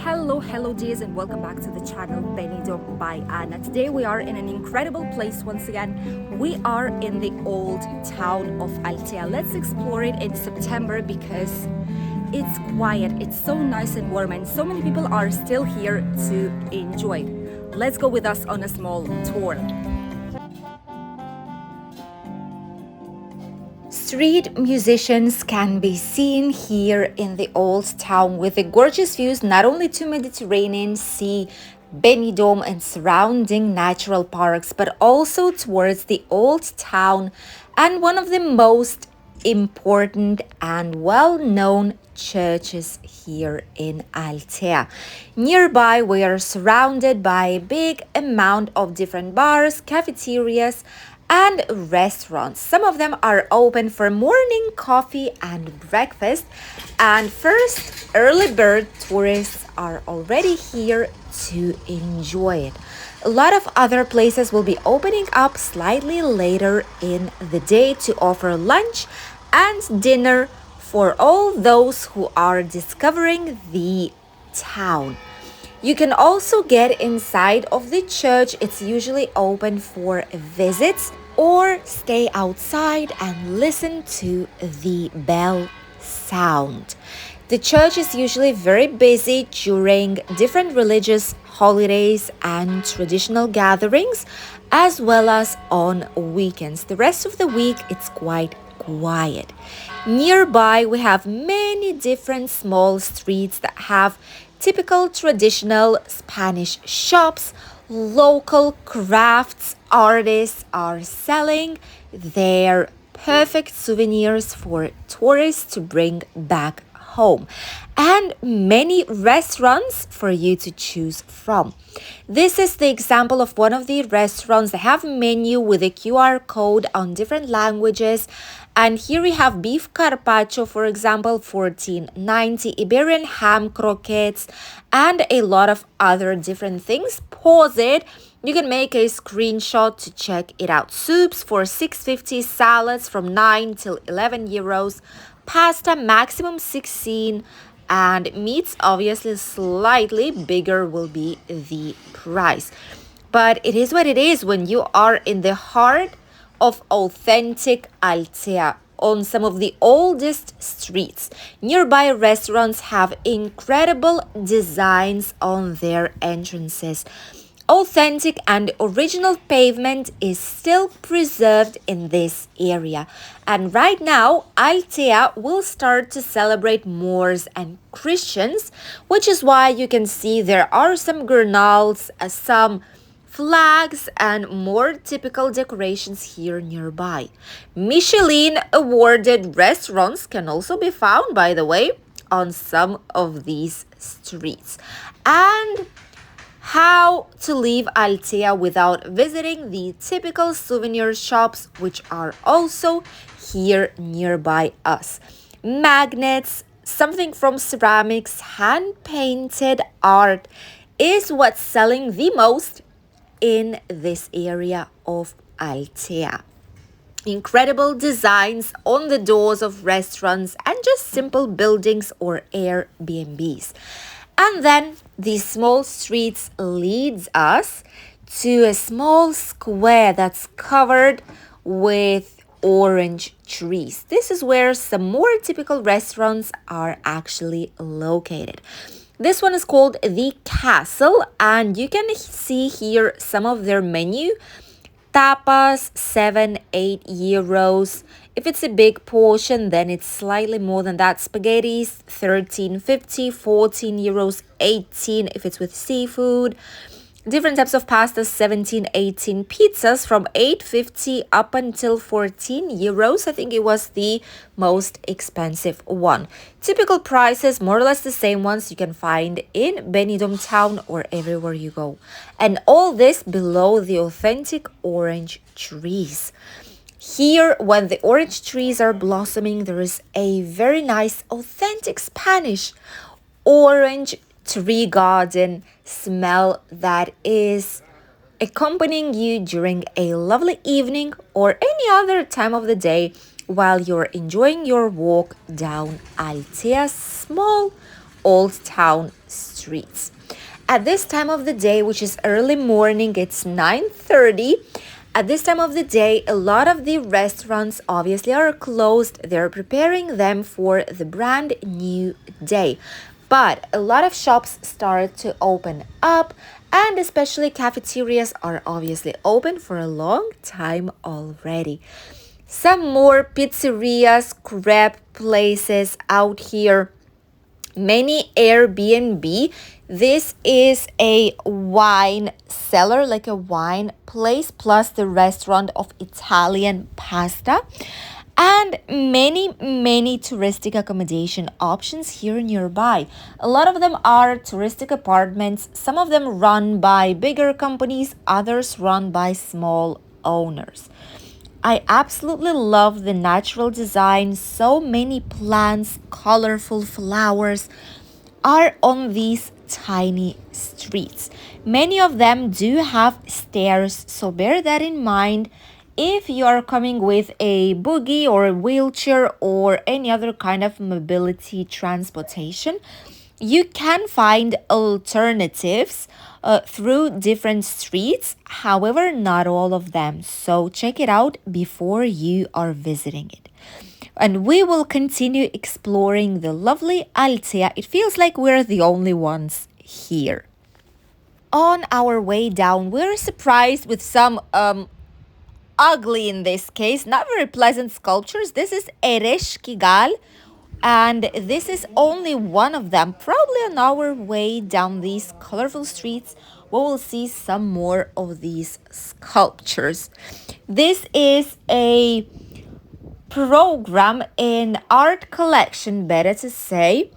Hello dears, and welcome back to the channel Benidorm by Anna. Today we are in an incredible place once again. We are in the old town of Altea. Let's explore it in September because it's quiet, it's so nice and warm, and so many people are still here to enjoy. Let's go with us on a small tour. Street musicians can be seen here in the old town with the gorgeous views not only to Mediterranean Sea, Benidorm and surrounding natural parks, but also towards the old town and one of the most important and well-known churches here in Altea. Nearby, we are surrounded by a big amount of different bars, cafeterias, and restaurants. Some of them are open for morning coffee and breakfast. And first, early bird tourists are already here to enjoy it. A lot of other places will be opening up slightly later in the day to offer lunch and dinner for all those who are discovering the town. You can also get inside of the church. It's usually open for visits, or stay outside and listen to the bell sound. The church is usually very busy during different religious holidays and traditional gatherings, as well as on weekends. The rest of the week, it's quite quiet. Nearby, we have many different small streets that have typical traditional Spanish shops. Local crafts artists are selling their perfect souvenirs for tourists to bring back home, and many restaurants for you to choose from. This is the example of one of the restaurants. They have a menu with a QR code on different languages. And here we have beef carpaccio, for example, $14.90, Iberian ham croquettes, and a lot of other different things. Pause it. You can make a screenshot to check it out. Soups for $6.50, salads from 9 till 11 euros, pasta maximum 16, and meats obviously slightly bigger will be the price. But it is what it is when you are in the heart of authentic Altea, on some of the oldest streets. Nearby restaurants have incredible designs on their entrances. Authentic and original pavement is still preserved in this area. And right now, Altea will start to celebrate Moors and Christians, which is why you can see there are some guirnalds, some flags, and more typical decorations here nearby. Michelin awarded restaurants can also be found, by the way, on some of these streets. And how to leave Altea without visiting the typical souvenir shops, which are also here nearby us. Magnets, something from ceramics, hand-painted art is what's selling the most in this area of Altea. Incredible designs on the doors of restaurants and just simple buildings or Airbnbs. And then these small streets leads us to a small square that's covered with orange trees. This is where some more typical restaurants are actually located. This one is called The Castle, and you can see here some of their menu. Tapas, 7-8 euros. If it's a big portion, then it's slightly more than that. Spaghettis, 13.50, 14 euros, 18 if it's with seafood. Different types of pastas, 17, 18. Pizzas from 8.50 up until 14 euros. I think it was the most expensive one. Typical prices, more or less the same ones you can find in Benidorm town or everywhere you go. And all this below the authentic orange trees. Here, when the orange trees are blossoming, there is a very nice authentic Spanish orange tree garden smell that is accompanying you during a lovely evening or any other time of the day while you're enjoying your walk down Altea's small Old Town streets. At this time of the day, which is early morning, it's 9:30. At this time of the day, a lot of the restaurants obviously are closed. They're preparing them for the brand new day. But a lot of shops start to open up, and especially cafeterias are obviously open for a long time already. Some more pizzerias, crepe places out here, many Airbnb. This is a wine cellar, like a wine place, plus the restaurant of Italian pasta, and many touristic accommodation options here nearby. A lot of them are touristic apartments, some of them run by bigger companies, others run by small owners. I absolutely love the natural design. So many plants, colorful flowers are on these tiny streets. Many of them do have stairs, so bear that in mind if you are coming with a buggy or a wheelchair or any other kind of mobility transportation. You can find alternatives through different streets, however, not all of them. So check it out before you are visiting it. And we will continue exploring the lovely Altea. It feels like we're the only ones here. On our way down, we're surprised with some ugly, in this case, not very pleasant sculptures. This is Eresh Kigal, and this is only one of them. Probably on our way down these colorful streets, we will see some more of these sculptures. This is a program in art collection, better to say,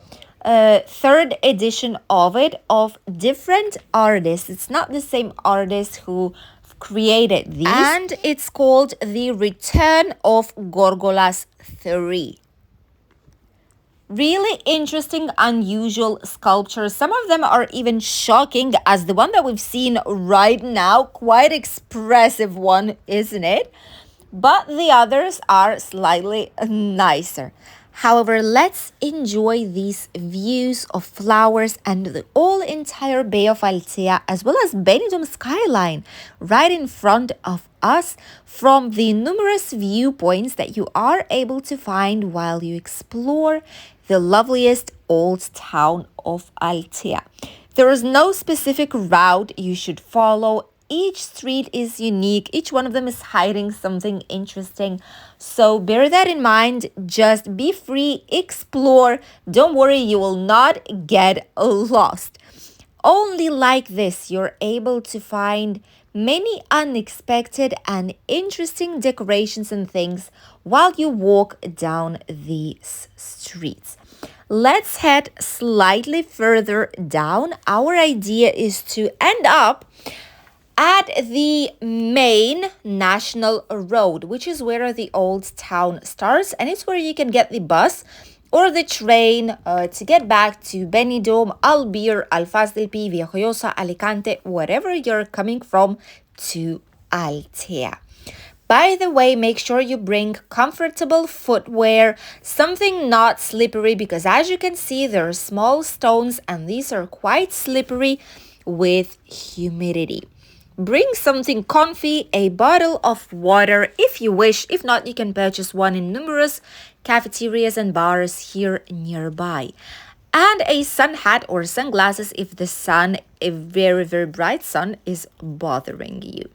third edition of it, of different artists. It's not the same artist who created these, and it's called The Return of Gorgolas 3. Really interesting, unusual sculptures. Some of them are even shocking, as the one that we've seen right now. Quite expressive one, isn't it? But the others are slightly nicer. However, let's enjoy these views of flowers and the whole entire Bay of Altea, as well as Benidorm skyline right in front of us, from the numerous viewpoints that you are able to find while you explore the loveliest old town of Altea. There is no specific route you should follow. Each street is unique. Each one of them is hiding something interesting. So bear that in mind. Just be free, explore. Don't worry, you will not get lost. Only like this, you're able to find many unexpected and interesting decorations and things while you walk down these streets. Let's head slightly further down. Our idea is to end up at the main national road, which is where the old town starts, and it's where you can get the bus or the train to get back to Benidorm, Albir, Alfaz del Pi, Villajoyosa, Alicante, wherever you're coming from, to Altea. By the way, make sure you bring comfortable footwear, something not slippery, because as you can see, there are small stones and these are quite slippery with humidity. Bring something comfy, a bottle of water if you wish. If not, you can purchase one in numerous cafeterias and bars here nearby. And a sun hat or sunglasses if the sun, a very, very bright sun, is bothering you.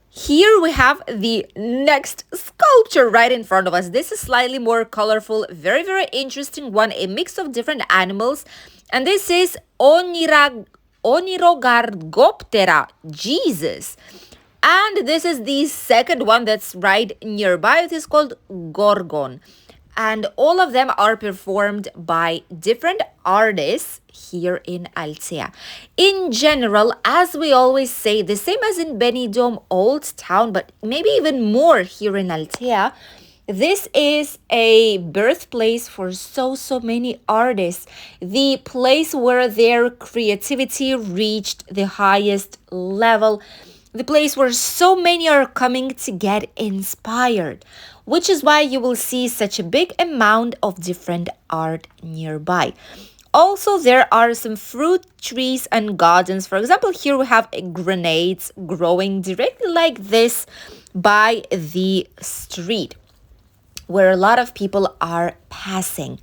Here we have the next sculpture right in front of us. This is slightly more colorful, very, very interesting one, a mix of different animals. And this is Onirogargoptera, Jesus. And this is the second one that's right nearby. It is called Gorgon. And all of them are performed by different artists here in Altea. In general, as we always say, the same as in Benidorm Old Town, but maybe even more here in Altea, this is a birthplace for so many artists. The place where their creativity reached the highest level. The place where so many are coming to get inspired, which is why you will see such a big amount of different art nearby. Also, there are some fruit trees and gardens. For example, here we have grenades growing directly like this by the street, where a lot of people are passing.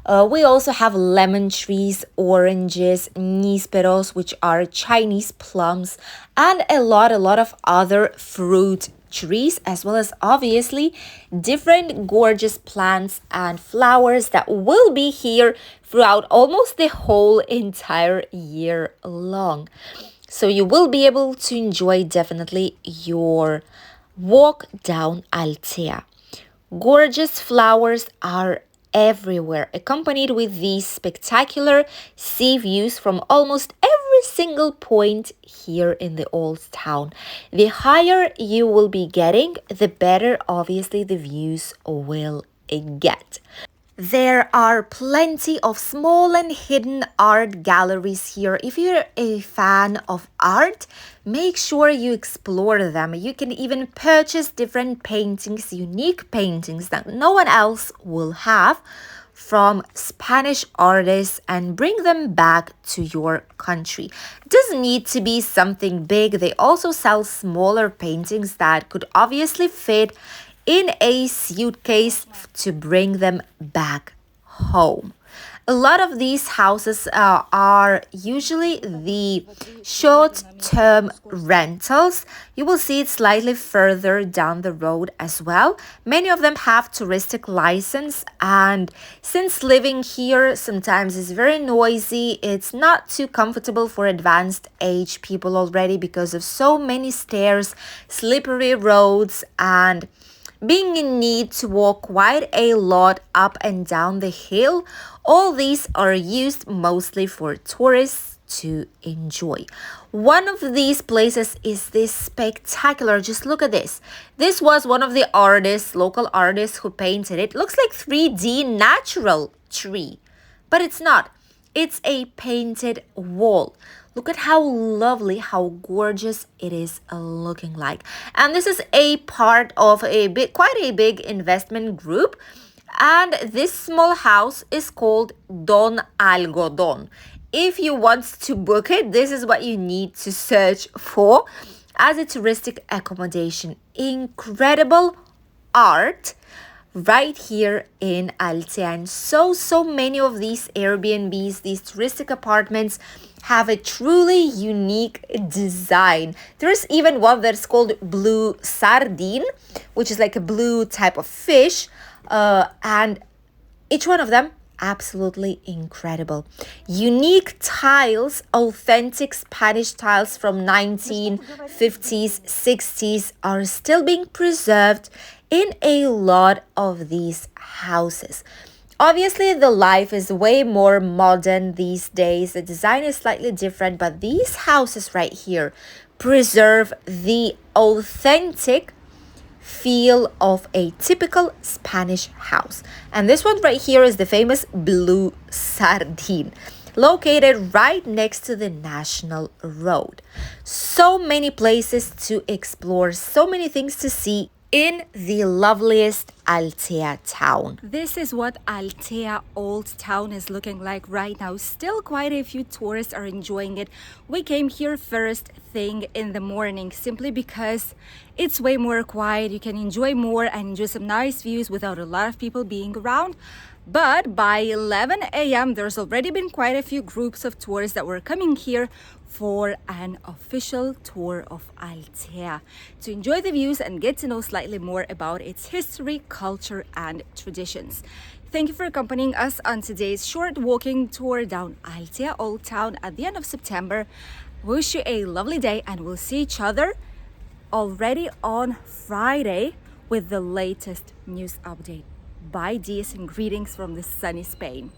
We also have lemon trees, oranges, nísperos, which are Chinese plums, and a lot of other fruit trees, as well as obviously different gorgeous plants and flowers that will be here throughout almost the whole entire year long. So you will be able to enjoy definitely your walk down Altea. Gorgeous flowers are everywhere, accompanied with these spectacular sea views from almost every single point here in the old town. The higher you will be getting, the better obviously the views will get. There are plenty of small and hidden art galleries here. If you're a fan of art, make sure you explore them. You can even purchase different paintings, unique paintings that no one else will have from Spanish artists, and bring them back to your country. It doesn't need to be something big. They also sell smaller paintings that could obviously fit in a suitcase to bring them back home. A lot of these houses are usually the short-term rentals. You will see it slightly further down the road as well. Many of them have touristic license, and since living here sometimes is very noisy, it's not too comfortable for advanced age people already because of so many stairs, slippery roads, and being in need to walk quite a lot up and down the hill. All these are used mostly for tourists to enjoy. One of these places is this spectacular, just look at this. This was one of the artists, local artists who painted it. Looks like 3D natural tree, but it's not. It's a painted wall. Look at how lovely, how gorgeous it is looking like. And this is a part of quite a big investment group. And this small house is called Don Algodón. If you want to book it, this is what you need to search for as a touristic accommodation. Incredible art right here in Altea. And so many of these Airbnbs, these touristic apartments, have a truly unique design. There's even one that's called blue sardine, which is like a blue type of fish, and each one of them absolutely incredible. Unique tiles, authentic Spanish tiles from 1950s, 60s are still being preserved in a lot of these houses. Obviously, the life is way more modern these days. The design is slightly different, but these houses right here preserve the authentic feel of a typical Spanish house. And this one right here is the famous Blue Sardine, located right next to the National Road. So many places to explore, so many things to see in the loveliest Altea town. This is what Altea Old Town is looking like right now. Still quite a few tourists are enjoying it. We came here first thing in the morning simply because it's way more quiet. You can enjoy more and enjoy some nice views without a lot of people being around. But by 11 a.m., there's already been quite a few groups of tourists that were coming here for an official tour of Altea to enjoy the views and get to know slightly more about its history, culture, and traditions. Thank you for accompanying us on today's short walking tour down Altea Old Town at the end of September. Wish you a lovely day, and we'll see each other already on Friday with the latest news update. Bye, dears, and greetings from the sunny Spain.